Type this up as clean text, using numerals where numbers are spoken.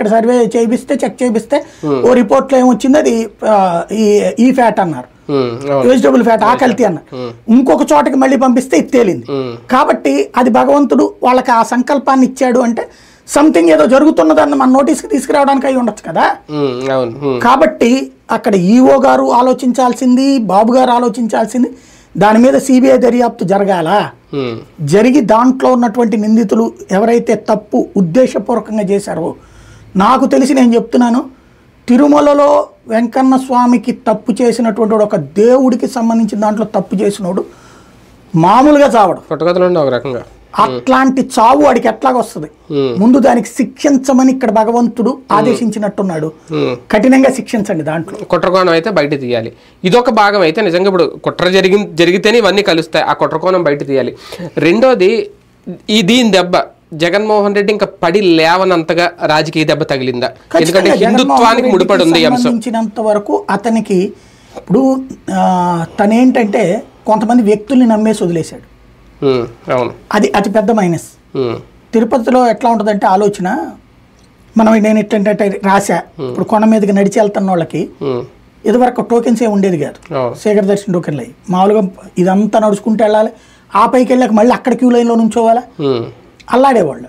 అక్కడ సర్వే చేయిస్తే చెక్ చేయిస్తే ఓ రిపోర్ట్లో ఏమొచ్చింది అది ఈ ఫ్యాట్ అన్నారు, వెజిటబుల్ ఫ్యాట్, ఆ కల్తీ అన్నారు. ఇంకొక చోటకి మళ్ళీ పంపిస్తే ఇది తేలింది. కాబట్టి అది భగవంతుడు వాళ్ళకి ఆ సంకల్పాన్ని ఇచ్చాడు అంటే సంథింగ్ ఏదో జరుగుతున్నదాన్ని మన నోటీస్కి తీసుకురావడానికి అయి ఉండొచ్చు కదా. కాబట్టి అక్కడ ఈఓ గారు ఆలోచించాల్సింది, బాబు గారు ఆలోచించాల్సింది, దాని మీద సిబిఐ దర్యాప్తు జరగాల. జరిగి దాంట్లో ఉన్నటువంటి నిందితులు ఎవరైతే తప్పు ఉద్దేశపూర్వకంగా చేశారో, నాకు తెలిసి నేను చెప్తున్నాను, తిరుమలలో వెంకన్న స్వామికి తప్పు చేసినటువంటి ఒక దేవుడికి సంబంధించిన దాంట్లో తప్పు చేసినోడు మామూలుగా చావడం, ఒక రకంగా అట్లాంటి చావు వాడికి ఎట్లాగొస్తుంది. ముందు దానికి శిక్షించమని ఇక్కడ భగవంతుడు ఆదేశించినట్టున్నాడు, కఠినంగా శిక్షించండి. దాంట్లో కుట్రకోణం అయితే బయట తీయాలి. ఇదొక భాగం అయితే నిజంగా ఇప్పుడు కుట్ర జరిగితేనే ఇవన్నీ కలుస్తాయి, ఆ కుట్రకోణం బయట తీయాలి. రెండోది దీని దెబ్బ జగన్మోహన్ రెడ్డి ఇంకా పడి లేవనంతగా రాజకీయ దెబ్బ తగిలిందా? ఎందుకంటే హిందుత్వానికి ముడిపడి ఉంది ఈ అంశం. సంబంధించినంత వరకు అతనికి ఇప్పుడు తనేంటంటే కొంతమంది వ్యక్తుల్ని నమ్మేసి వదిలేశాడు, అది అతి పెద్ద మైనస్. తిరుపతిలో ఎట్లా ఉంటుందంటే ఆలోచన, నేను ఎట్లంటే రాశా, ఇప్పుడు కొండ మీదకి నడిచి వెళ్తున్న వాళ్ళకి ఇదివరకు టోకెన్స్ ఏమి ఉండేది కాదు, శేఖర్ దర్శన్ టోకెన్లు అయ్యి మామూలుగా ఇదంతా నడుచుకుంటూ వెళ్ళాలి, ఆ పైకి వెళ్ళాక మళ్ళీ అక్కడ క్యూ లైన్లో నుంచోవాలా, అల్లాడేవాళ్ళు.